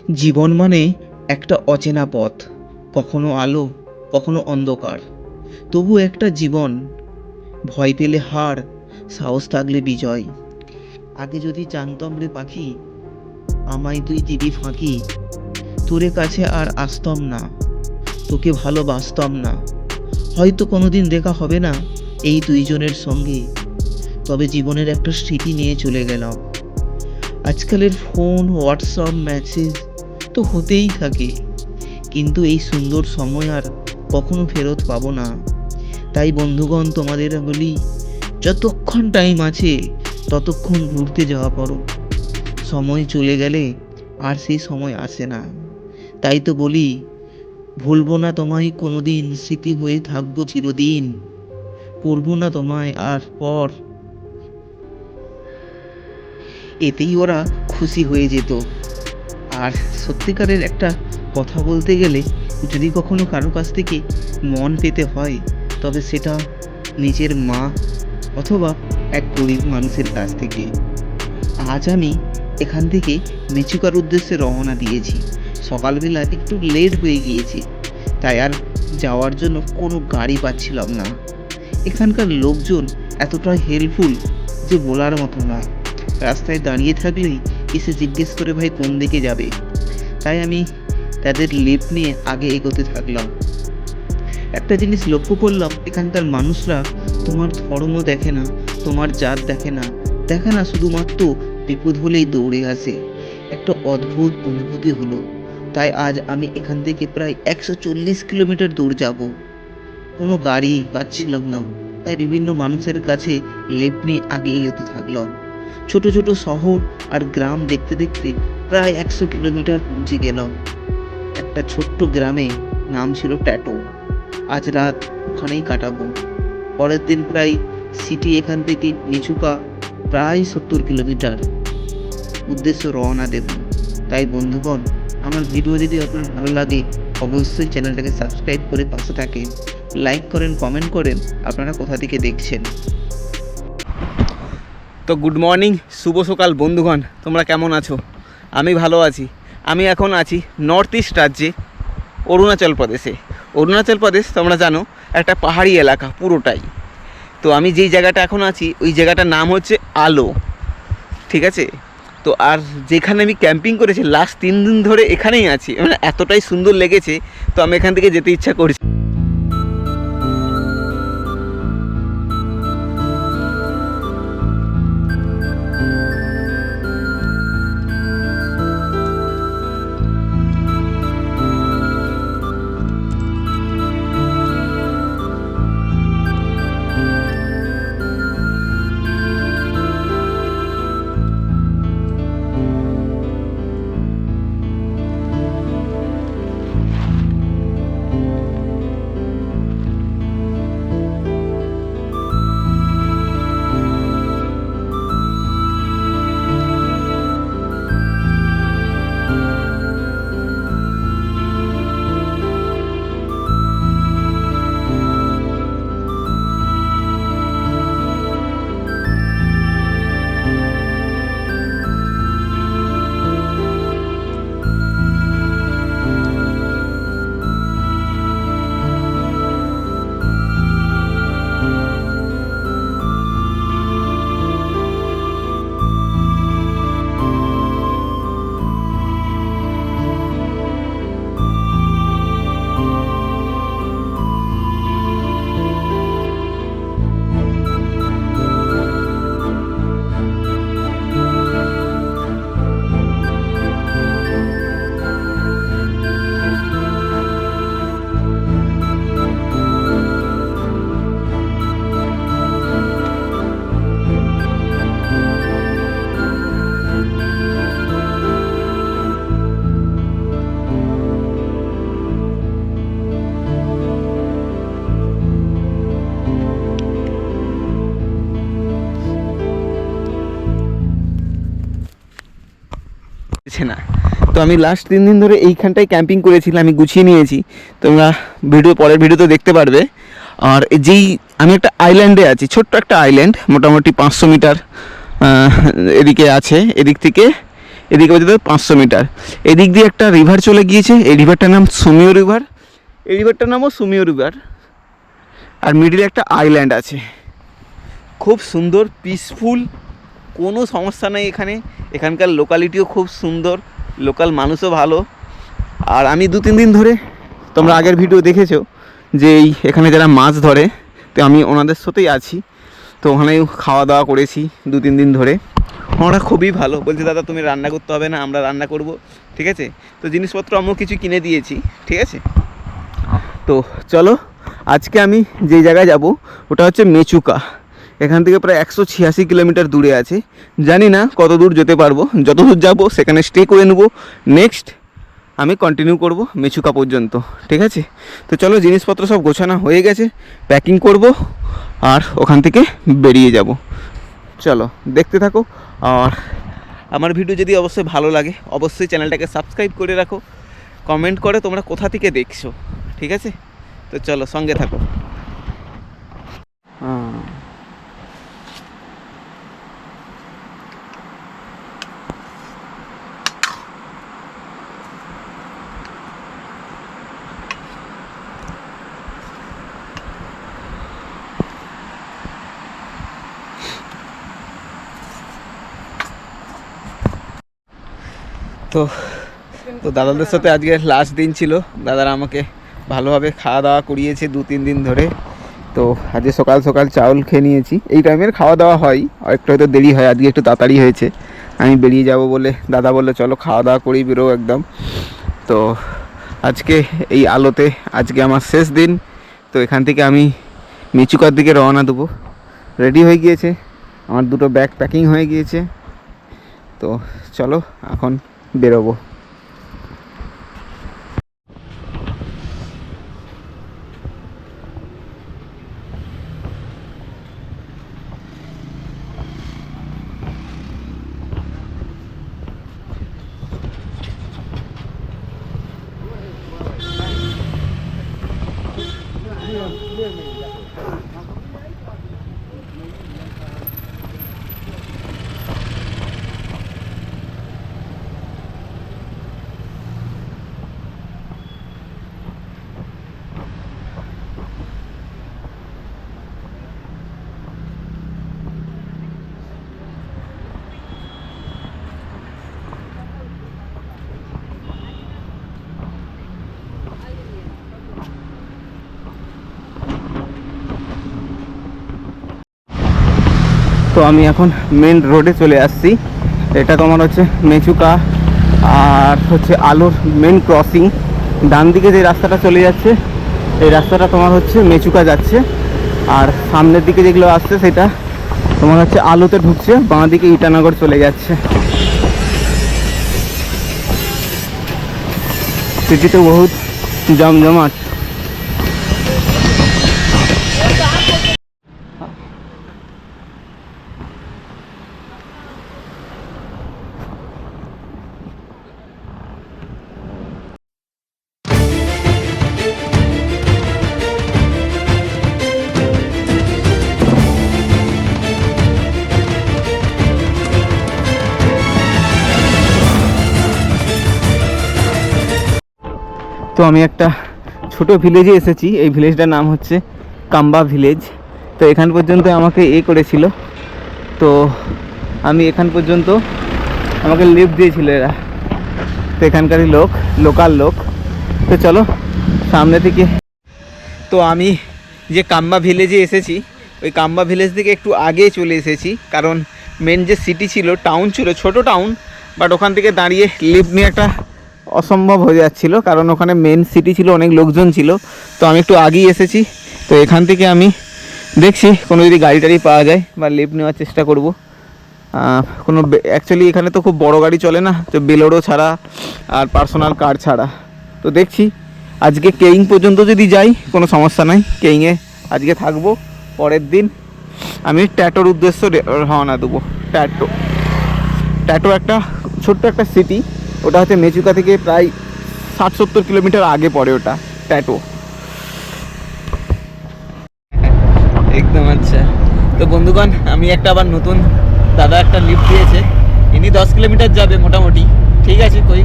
জীবন মানে একটা অচেনা পথ, কখনো আলো, কখনো অন্ধকার। তবু একটা জীবন, ভয় পেলে হার, সাহস থাকলে বিজয়। আগে যদি জানতাম রে পাখি, আমায় তুই দিবি ফাঁকি, তোরে কাছে আর আসতাম না, তোকে ভালোবাসতাম না। হয়তো কোনোদিন দেখা হবে না এই দুইজনের সঙ্গে, তবে জীবনের একটা স্মৃতি নিয়ে চলে গেলাম। আজকালের ফোন, হোয়াটসঅ্যাপ, মেসেজ তো হতেই থাকে, কিন্তু এই সুন্দর সময় আর কখনো ফেরত পাবো না। তাই বন্ধুগণ, তোমাদের বলি, যতক্ষণ টাইম আছে ততক্ষণ ঘুরতে যাওয়া করো। সময় চলে গেলে আর সেই সময় আসে না। তাই তো বলি, ভুলবো না তোমায় কোনোদিন, স্মৃতি হয়ে থাকবো চিরদিন। করবো না তোমায় আর পর। এতেই ওরা খুশি হয়ে যেত। আর সত্যিকারের একটা কথা বলতে গেলে, যদি কখনো কারো কাছ থেকে মন পেতে হয়, তবে সেটা নিজের মা অথবা এক গরিব মানুষের কাছ থেকে। আজ আমি এখান থেকে মেচুকার উদ্দেশ্যে রওনা দিয়েছি। সকালবেলা একটু লেট হয়ে গিয়েছে, তাই আর যাওয়ার জন্য কোনো গাড়ি পাচ্ছিলাম না। এখানকার লোকজন এতটা হেল্পফুল যে বলার মতো না। রাস্তায় দাঁড়িয়ে থাকলেই এসে জিজ্ঞেস করে, ভাই কোন দিকে যাবে? তাই আমি তাদের লিফট নিয়ে আগে এগোতে থাকলাম। একটা জিনিস লক্ষ্য করলাম, এখানকার মানুষরা তোমার ধর্ম দেখে না, তোমার জাত দেখে না, শুধুমাত্র বিপদ হলেই দৌড়ে আসে। একটা অদ্ভুত অনুভূতি হলো। তাই আজ আমি এখান থেকে প্রায় 140 কিলোমিটার দূর যাব। কোনো গাড়ি পাচ্ছিলাম না, তাই বিভিন্ন মানুষের কাছে লিফট নিয়ে আগে এগোতে থাকলাম। ছোট ছোট শহর আর গ্রাম দেখতে দেখতে প্রায় 100 কিলোমিটার পৌঁছে গেলাম। একটা ছোট্ট গ্রামে, নাম ছিল ট্যাটো। আজ রাত ওখানেই কাটাবো। পরের দিন প্রায় সিটি এখান থেকে নিচুকা প্রায় 70 কিলোমিটার উদ্দেশ্য রওনা দেব। তাই বন্ধুগণ, আমার ভিডিও যদি আপনার ভালো লাগে, অবশ্যই চ্যানেলটাকে সাবস্ক্রাইব করে পাশে থাকেন, লাইক করেন, কমেন্ট করেন আপনারা কোথা থেকে দেখছেন। তো গুড মর্নিং, শুভ সকাল বন্ধুগণ, তোমরা কেমন আছো? আমি ভালো আছি। আমি এখন আছি নর্থ ইস্ট রাজ্যে, অরুণাচল প্রদেশে। অরুণাচল প্রদেশ তোমরা জানো একটা পাহাড়ি এলাকা পুরোটাই। তো আমি যেই জায়গাটা এখন আছি, ওই জায়গাটার নাম হচ্ছে আলো, ঠিক আছে? তো আর যেখানে আমি ক্যাম্পিং করেছি লাস্ট 3 দিন ধরে এখানেই আছি, মানে এতটাই সুন্দর লেগেছে, তো আমি এখান থেকে যেতে ইচ্ছা করছি। না, তো আমি লাস্ট 3 দিন ধরে এইখানটায় ক্যাম্পিং করেছিলাম, আমি গুছিয়ে নিয়েছি, তোমরা পরের ভিডিওতে দেখতে পারবে। আর যেই আমি একটা আইল্যান্ডে আছি, ছোট্ট একটা আইল্যান্ড, মোটামুটি 500 মিটার এদিকে আছে। এদিক থেকে এদিকে বাজে 500 মিটার। এদিক দিয়ে একটা রিভার চলে গিয়েছে, এই রিভারটার নাম সুমিও রিভার, এই রিভারটার নামও সুমিও রিভার। আর মিডিলে একটা আইল্যান্ড আছে, খুব সুন্দর, পিসফুল, কোনো সমস্যা নেই এখানে। এখানকার লোকালিটিও খুব সুন্দর, লোকাল মানুষও ভালো। আর আমি 2-3 দিন ধরে, তোমরা আগের ভিডিও দেখেছো যে এখানে যারা মাছ ধরে, তো আমি ওনাদের সাথেই আছি। তো ওখানেই খাওয়া দাওয়া করেছি 2-3 দিন ধরে। ওরা খুবই ভালো, বলছে দাদা তুমি রান্না করতে হবে না, আমরা রান্না করব, ঠিক আছে। তো জিনিসপত্র আমিও কিছু কিনে দিয়েছি, ঠিক আছে। তো চলো, আজকে আমি যেই জায়গায় যাব ওটা হচ্ছে মেচুকা। এখান থেকে প্রায় 186 কিলোমিটার দূরে আছে। জানি না কত দূর যেতে পারবো, যত দূর যাবো সেখানে স্টে করে নেবো। নেক্সট আমি কন্টিনিউ করব মেচুকা পর্যন্ত, ঠিক আছে। তো চলো, জিনিসপত্র সব গোছানো হয়ে গেছে, প্যাকিং করব আর ওখান থেকে বেরিয়ে যাব। চলো দেখতে থাকো। আর আমার ভিডিও যদি অবশ্যই ভালো লাগে, অবশ্যই চ্যানেলটাকে সাবস্ক্রাইব করে রাখো, কমেন্ট করে তোমরা কোথা থেকে দেখছো, ঠিক আছে। তো চলো সঙ্গে থাকো। তো তো দাদাদের সাথে আজকে লাস্ট দিন ছিল, দাদারা আমাকে ভালোভাবে খাওয়া দাওয়া করিয়েছে 2-3 দিন ধরে। তো আজকে সকাল সকাল চাউল খেয়ে নিয়েছি। এই টাইমের খাওয়া দাওয়া হয়, একটু হয়তো দেরি হয়, আজকে একটু তাড়াতাড়ি হয়েছে। আমি বেরিয়ে যাব বলে দাদা বললো চলো খাওয়া দাওয়া করেই বেরো একদম। তো আজকে এই আলোতে আজকে আমার শেষ দিন। তো এখান থেকে আমি মেচুকার দিকে রওনা দেবো। রেডি হয়ে গিয়েছে, আমার 2টো ব্যাগ প্যাকিং হয়ে গিয়েছে। তো চলো এখন বেরোবো। তো আমি এখন মেন রোডে চলে আসছি। এটা তোমার হচ্ছে মেচুকা আর হচ্ছে আলোর মেন ক্রসিং। ডান দিকে যে রাস্তাটা চলে যাচ্ছে, এই রাস্তাটা তোমার হচ্ছে মেচুকা যাচ্ছে। আর সামনের দিকে যেগুলো আসছে সেটা তোমার হচ্ছে আলোতে ঢুকছে, বাঁ দিকে ইটানগর চলে যাচ্ছে। সিটিতে বহুত জমজমাট। তো আমি একটা ছোট ভিলেজে এসেছি, এই ভিলেজটার নাম হচ্ছে কাম্বা ভিলেজ। তো এখান পর্যন্ত আমাকে করেছিল। তো আমি এখান পর্যন্ত আমাকে লিফট দিয়েছিল এরা। তো এখানকারই লোক, লোকাল লোক। তো চলো সামনে থেকে। তো আমি যে কাম্বা ভিলেজে এসেছি, ওই কাম্বা ভিলেজ থেকে একটু আগে চলে এসেছি, কারণ মেন যে সিটি ছিল, টাউন ছিল, ছোট টাউন, বাট ওখান থেকে দাঁড়িয়ে লিফট নিয়ে একটা অসম্ভব হয়ে যাচ্ছিলো, কারণ ওখানে মেন সিটি ছিল, অনেক লোকজন ছিল। তো আমি একটু আগেই এসেছি। তো এখান থেকে আমি দেখছি কোনো যদি গাড়ি টাড়ি পাওয়া যায় বা লিফট নেওয়ার চেষ্টা করব। কোনো অ্যাকচুয়ালি এখানে তো খুব বড় গাড়ি চলে না, তো বেলোরো ছাড়া আর পার্সোনাল কার ছাড়া। তো দেখছি আজকে কেইং পর্যন্ত যদি যাই কোনো সমস্যা নাই, কেইংয়ে আজকে থাকবো। পরের দিন আমি ট্যাটোর উদ্দেশ্যে রওনা দেবো। ট্যাটো একটা ছোট্ট একটা সিটি, ওটা হচ্ছে মেচুকা থেকে প্রায় 60-70 কিলোমিটার আগে পড়ে ওটা ট্যাটো। একদম আচ্ছা। তো বন্ধুগণ, আমি একটা আবার নতুন দাদা একটা লিফট দিয়েছে, ইনি 10 কিলোমিটার যাবে মোটামুটি। ঠিক আছে, কই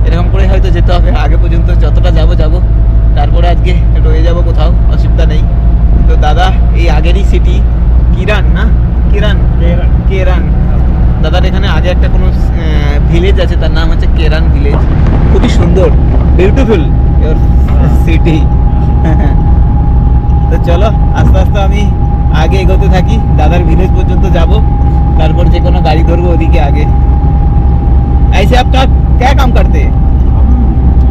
এরকম করে হয়তো যেতে হবে আগে পর্যন্ত, যতটা যাব, তারপরে আজকে রয়ে যাব কোথাও, অসুবিধা নেই। তো দাদা এই আগেরই সিটি কিরান না, কেরান দাদার এখানে আগে একটা কোনো ভিলেজ আছে, তার নাম হচ্ছে কেরান ভিলেজ। খুবই সুন্দর, বিউটিফুল ইওর সিটি। তো চলো আস্তে আস্তে আমি আগে এগোতে থাকি, দাদার ভিলেজ পর্যন্ত যাব, তারপর যে কোনো গাড়ি ধরবো ওদিকে আগে। ऐसे आप क्या काम करते हैं?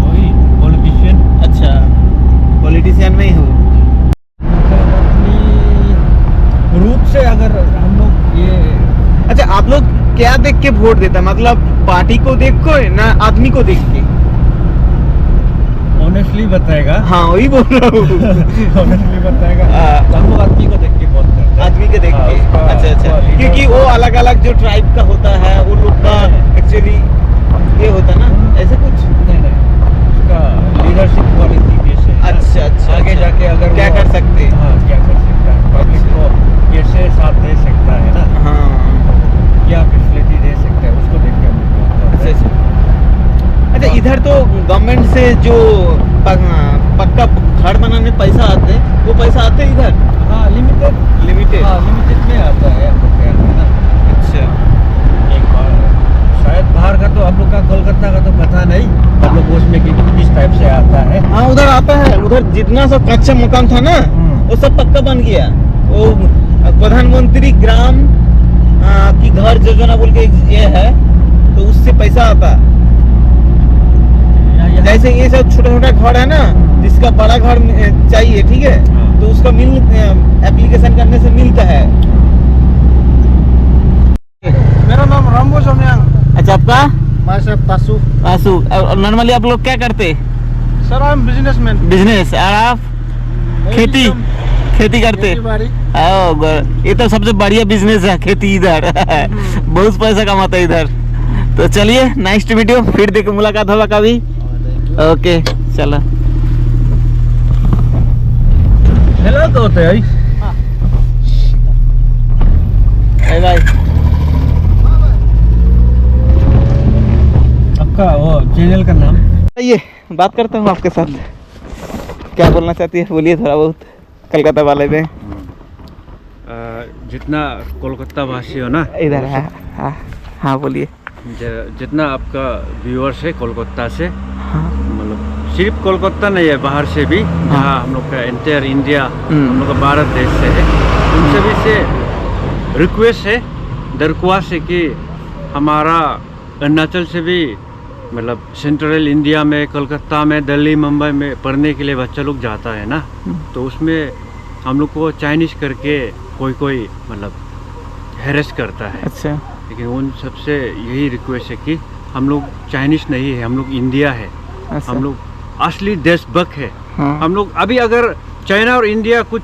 वही पॉलिटिशियन। अच्छा, पॉलिटिशियन में ही हो। अपनी रूप से अगर हम लोग ये अच्छा, आप लोग क्या देख के वोट देता है, मतलब पार्टी को देख को ना आदमी को देख के? ऑनेस्टली बताएगा। हाँ वही बोल रहा हूँ। ऑनेस्टली बताएगा। हाँ। तो हम लोग आदमी को देख के वोट करते हैं। आदमी के देख हाँ, के। उसका- अच्छा अच्छा, उसका leader- क्योंकि वो अलग अलग जो ट्राइब का होता है वो लोग का एक्चुअली ये होता ना, ऐसे कुछ। नहीं नहीं, उसका लीडरशिप क्वालिटी कैसे है ना? अच्छा अच्छा, आगे अच्छा। जाके अगर क्या वो- कर सकते हैं? हाँ, क्या कर सकता है, पब्लिक को कैसे साथ दे सकता है ना, हाँ क्या फैसिलिटी दे सकता है, उसको देख के हम लोग वोट करते अच्छा हैं। अच्छा। अच्छा, इधर तो गवर्नमेंट से जो पक्का घर बनाने में पैसा आते हैं, वो पैसा आते हैं इधर हाँ, लिमिटेड। लिमिटेड? हाँ, लिमिटेड में आता है हम लोग के यहाँ पे ना। अच्छा एक बार शायद बाहर का तो हम लोग का कोलकाता का तो पता नहीं, हम लोग उसमें किस टाइप से आता है। हाँ, उधर आता है, उधर जितना सब कच्चा मकान था ना वो सब पक्का बन गया। वो प्रधानमंत्री ग्राम की घर योजना बोल के ये है, तो उससे पैसा आता। यहाँ- जैसे ये सब छोटा छोटा घर है ना, जिसका बड़ा घर चाहिए, ठीक है, हाँ। तो उसका एप्लीकेशन करने से मिलता है। मेरा नाम रामबो सोमयांग। अच्छा, आपका? मैं सर तासु। आसू। नॉर्मली आप लोग क्या करते? Sir I am businessman. Business. और आप? खेती करते? ये तो सबसे बढ़िया बिजनेस है, खेती इधर। बहुत पैसा कमाता है इधर। तो चलिए, नाइस टू मीट यू, फिर देख मुलाकात होगा कभी। ओके चलो, हेलो तो होते हैं। Bye bye. आपका वो चैनल का नाम? आइए बात करता हूँ आपके साथ, क्या बोलना चाहती है, बोलिए थोड़ा बहुत कलकत्ता वाले में। जितना कोलकाता वासी हो ना, इधर है। हाँ हाँ बोलिए। जितना आपका व्यूअर्स है कोलकाता से, हाँ मतलब सिर्फ कोलकाता नहीं है, बाहर से भी, जहाँ हम लोग का एंटायर इंडिया, हम लोग का भारत देश से है, उन सभी से रिक्वेस्ट है, दरख्वास्त है कि हमारा अरुणाचल से भी, मतलब सेंट्रल इंडिया में, कोलकाता में, दिल्ली, मुंबई में पढ़ने के लिए बच्चा लोग जाता है ना, तो उसमें हम लोग को चाइनीज़ करके कोई मतलब हैरेस करता है। अच्छा लेकिन उन सबसे यही रिक्वेस्ट है कि हम लोग चाइनीज़ नहीं है, हम लोग इंडिया है, अच्छा। हम लोग असली देशभक्त है। हाँ। हम लोग अभी अगर चाइना और इंडिया कुछ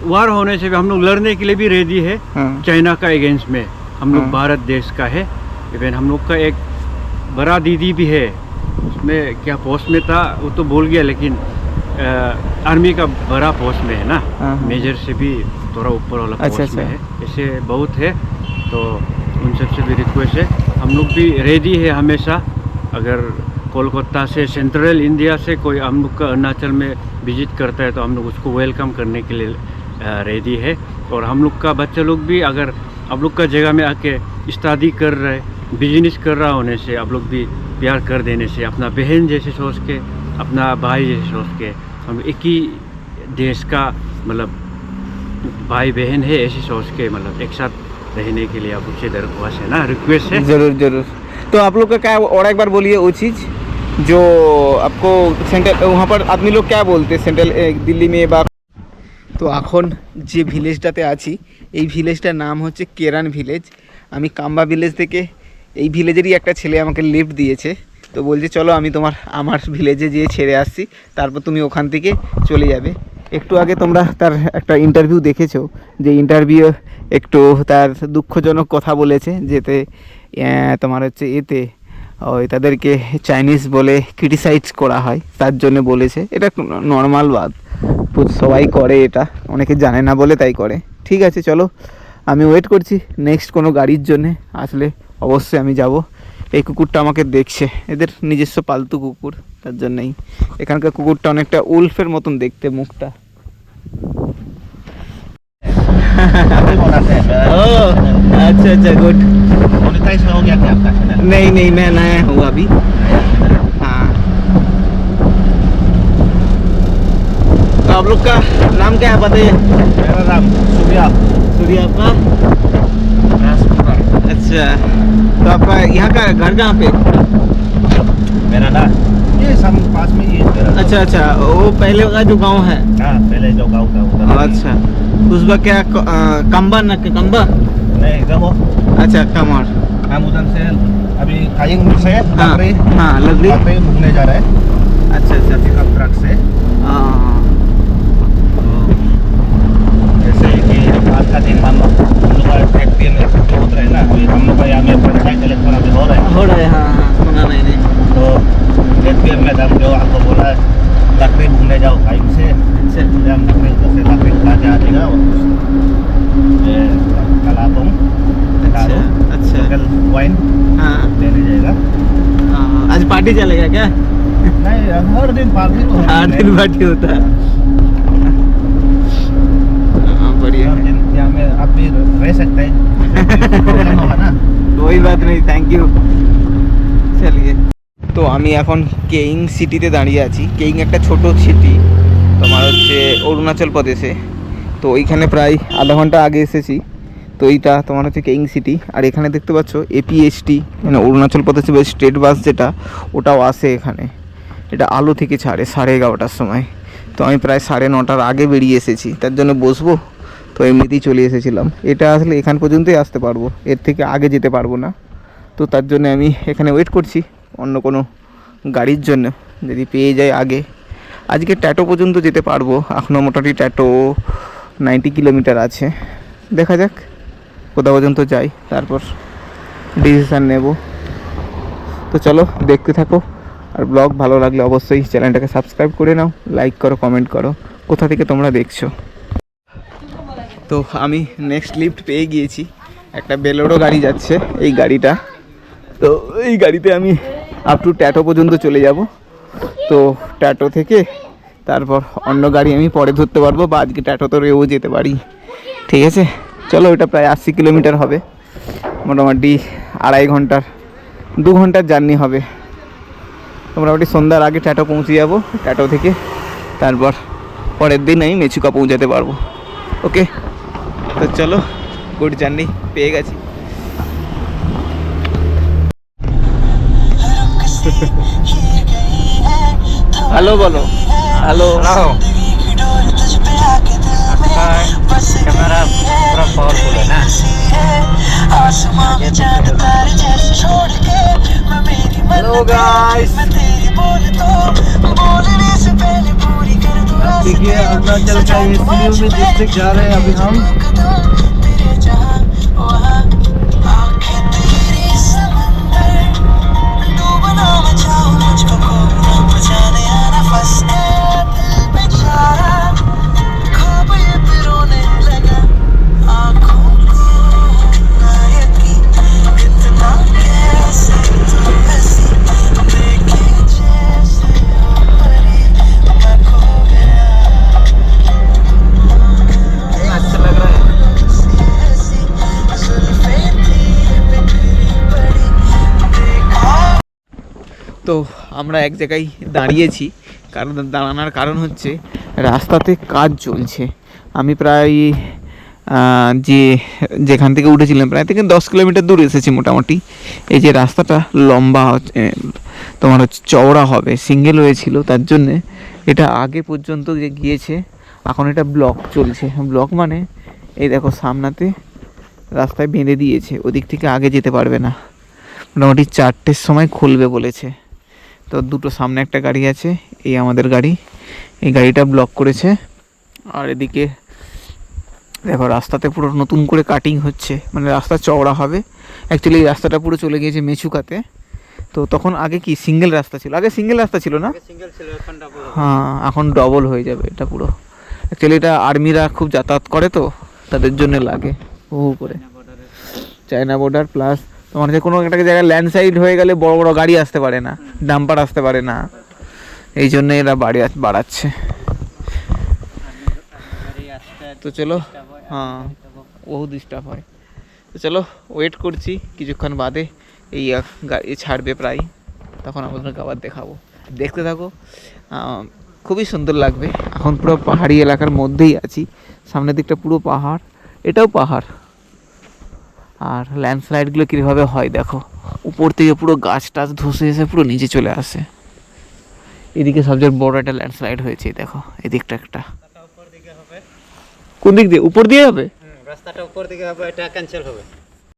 वार होने से भी हम लोग लड़ने के लिए भी रेडी है, हाँ। चाइना का अगेंस्ट में। हम लोग हाँ। भारत देश का है। इवन हम लोग का एक बड़ा दीदी भी है, उसमें क्या पोस्ट में था वो तो भूल गया, लेकिन आर्मी का बड़ा पोस्ट में है ना, हाँ। मेजर से भी थोड़ा ऊपर वाला अच्छा, पोस्ट में अच्छा। है, ऐसे बहुत है। तो उन सबसे भी रिक्वेस्ट है, हम लोग भी रेडी है हमेशा। अगर कोलकाता से, सेंट्रल इंडिया से कोई हम लोग का अरुणाचल में विजिट करता है तो हम लोग उसको वेलकम करने के लिए रेडी है। और हम लोग का बच्चा लोग भी अगर आप लोग का जगह में आके स्टडी कर रहे, बिजनेस कर रहा होने से, आप लोग भी प्यार कर देने से, अपना बहन जैसे सोच के, अपना भाई जैसे सोच के, हम एक ही देश का मतलब भाई बहन है, ऐसे सोच के मतलब एक साथ रहने के लिए आप उससे दरख्वास्त है ना, रिक्वेस्ट है। जरूर जरूर। तो आप लोग का क्या, और एक बार बोलिए वो चीज़ जो आपको सेंट्रल, वहाँ पर आदमी लोग क्या बोलते हैं सेंट्रल दिल्ली में বা। তো এখন যে ভিলেজটাতে আছি এই ভিলেজটার নাম হচ্ছে কেরান ভিলেজ। আমি কাম্বা ভিলেজ থেকে, এই ভিলেজেরই একটা ছেলে আমাকে লিফট দিয়েছে, তো বলছে চলো আমি আমার ভিলেজে যেয়ে ছেড়ে আসছি, তারপর তুমি ওখান থেকে চলে যাবে। একটু আগে তোমরা তার একটা ইন্টারভিউ দেখেছো, যে ইন্টারভিউ একটু তার দুঃখজনক কথা বলেছে, যেতে তোমার হচ্ছে এতে ওই তাদেরকে চাইনিজ বলে ক্রিটিসাইজ করা হয়, তার জন্য বলেছে। এটা নর্মাল বাদ, সবাই করে এটা, অনেকে জানে না বলে তাই করে। ঠিক আছে চলো, আমি ওয়েট করছি নেক্সট কোনো গাড়ির জন্যে, আসলে অবশ্যই আমি যাব। এই কুকুরটা আমাকে দেখছে, এদের নিজস্ব পালতু কুকুর, তার জন্যই। এখানকার কুকুরটা অনেকটা উলফের মতন দেখতে, মুখটা। ओह, अच्छा अच्छा गुड। मोनेटाइज हो गया क्या आपका चैनल? नहीं नहीं, मैं नया हूँ अभी। हाँ, तो आप लोग का नाम क्या है बताइए? मेरा नाम सूर्या। सूर्य, आपका? राजपुरा। अच्छा, तो आपका यहाँ का घर कहाँ पे? मेरा ना ये सब पास में ही है मेरा। अच्छा अच्छा, वो पहले का जो गांव है। हाँ, पहले जो गाँव था उधर। अच्छा, उसका क्या कंबा न कंबा? नहीं एकदम वो अच्छा, कमर। हम उधर से अभी खाइंग से हाँ लकड़ी हाँ, लकड़ी। घूमने जा रहे हैं अच्छा अच्छा, पिकअप ट्रक से। हाँ जैसे कि आज का दिन हम लोग का फैक्ट्री में छुट्टी होता है ना, अभी हम लोग का यहाँ में पंचायत इलेक्शन अभी हो रहा है। हो रहा है। हाँ हाँ, सुना मैंने। तो एचपीएम में हम जो आपको बोला है लकड़ी घूमने जाओ खाइंग से, अच्छा हम लकड़ी उधर से लकड़ी उठा के आ जाएगा कलापुंग अच्छा अच्छा। वाइन हाँ लेने जाएगा। हाँ, आज पार्टी चलेगा क्या? नहीं, हर दिन पार्टी तो हर दिन पार्टी होता है। हाँ, बढ़िया हर है। दिन यहाँ में आप भी रह सकते हैं, प्रॉब्लम होगा ना। कोई बात नहीं, থ্যাংক ইউ। চলিয়ে, তো আমি এখন কেইং সিটিতে দাঁড়িয়ে আছি। কেইং একটা ছোট সিটি, তোমার হচ্ছে অরুণাচল প্রদেশে। তো ওইখানে প্রায় আধা ঘন্টা আগে এসেছি। তো এইটা তোমার হচ্ছে কেইং সিটি। আর এখানে দেখতে পাচ্ছ এপিএসটি, মানে অরুণাচল প্রদেশের স্টেট বাস যেটা, ওটাও আসে এখানে। এটা আলো থেকে ছাড়ে 11:30টার সময়। তো আমি প্রায় 9:30টার আগে বেরিয়ে এসেছি, তার জন্য বসবো। তো এমনিতেই চলে এসেছিলাম। এটা আসলে এখান পর্যন্তই আসতে পারবো, এর থেকে আগে যেতে পারবো না। তো তার জন্য আমি এখানে ওয়েট করছি অন্য কোনো গাড়ির জন্য, যদি পেয়ে যায় আগে। আজকে ট্যাটো পর্যন্ত যেতে পারবো, এখনও মোটামুটি ট্যাটো 90 কিলোমিটার আছে। দেখা যাক কোথা পর্যন্ত যাই, তারপর ডিসিশান নেব। তো চলো দেখতে থাকো। আর ব্লগ ভালো লাগলে অবশ্যই চ্যানেলটাকে সাবস্ক্রাইব করে নাও, লাইক করো, কমেন্ট করো কোথা থেকে তোমরা দেখছো। তো আমি নেক্সট লিফট পেয়ে গিয়েছি, একটা বেলোরো গাড়ি যাচ্ছে এই গাড়িটা। তো এই গাড়িতে আমি আপ টু ট্যাটো পর্যন্ত চলে যাব। তো ট্যাটো থেকে তারপর অন্য গাড়ি আমি পরে ধরতে পারবো, বা আজকে ট্যাটো তো রেও যেতে পারি। ঠিক আছে, চলো। এটা প্রায় 80 কিলোমিটার হবে, মোটামুটি 2.5 ঘন্টার 2 ঘন্টার জার্নি হবে। মোটামুটি সন্ধ্যার আগে ট্যাটো পৌঁছে যাব। ট্যাটো থেকে তারপর পরের দিন আমি মেচুকা পৌঁছাতে পারবো। ওকে, তো চলো, গুড জার্নি। পেয়ে গেছি। हेलो बोलो। हेलो। कैमरा पूरा पावरफुल है ना। Hello guys. देखिए अरुणाचल का ये सीयू में डिस्ट्रिक्ट जा रहे हैं अभी हम। তো আমরা এক জায়গায় দাঁড়িয়েছি, কারণ দাঁড়ানোর কারণ হচ্ছে রাস্তাতে কাজ চলছে। আমি প্রায় যেখান থেকে উঠেছিলাম প্রায় থেকে 10 কিলোমিটার দূর এসেছি মোটামুটি। এই যে রাস্তাটা লম্বা তোমার হচ্ছে চওড়া হবে, সিঙ্গেল হয়েছিল, তার জন্যে এটা আগে পর্যন্ত যে গিয়েছে, এখন এটা ব্লক চলছে। ব্লক মানে এই দেখো সামনাতে রাস্তায় বেঁধে দিয়েছে, ওদিক থেকে আগে যেতে পারবে না। মোটামুটি 4টের সময় খুলবে বলেছে। তো দুটো সামনে একটা গাড়ি আছে, এই আমাদের গাড়ি, এই গাড়িটা ব্লক করেছে। আর এদিকে দেখো রাস্তাতে পুরো নতুন করে কাটিং হচ্ছে, মানে রাস্তা চওড়া হবে। অ্যাকচুয়ালি এই রাস্তাটা পুরো চলে গিয়েছে মেচুকাতে। তো তখন আগে কি সিঙ্গেল রাস্তা ছিল, আগে সিঙ্গেল রাস্তা ছিল না? হ্যাঁ, এখন ডবল হয়ে যাবে এটা পুরো। অ্যাকচুয়ালি এটা আর্মিরা খুব যাতায়াত করে, তো তাদের জন্য লাগে বহু করে। চায়না বর্ডার প্লাস তোমার যে কোনো একটা জায়গায় ল্যান্ডস্লাইড হয়ে গেলে বড় বড় গাড়ি আসতে পারে না, ডাম্পার আসতে পারে না, এই জন্য এরা বাড়াচ্ছে। তো চলো, হ্যাঁ বহু ডিস্টার্ব হয়। তো চলো ওয়েট করছি, কিছুক্ষণ বাদে এই গাড়ি ছাড়বে প্রায়, তখন আমাদেরকে আবার দেখাবো, দেখতে থাকো। খুবই সুন্দর লাগবে। এখন পুরো পাহাড়ি এলাকার মধ্যেই আছি, সামনের দিকটা পুরো পাহাড়, এটাও পাহাড়। আর ল্যান্ডস্লাইডগুলো কীভাবে হয় দেখো, উপর থেকে পুরো গাছ টাছ ধসে এসে পুরো নিচে চলে আসে। এদিকে সবচেয়ে বড় একটা ল্যান্ডস্লাইড হয়েছে, দেখো এদিকটা একটা। কোন দিক দিয়ে? উপর দিয়ে হবে? রাস্তাটা উপর দিকে হবে, এটা ক্যান্সেল হবে।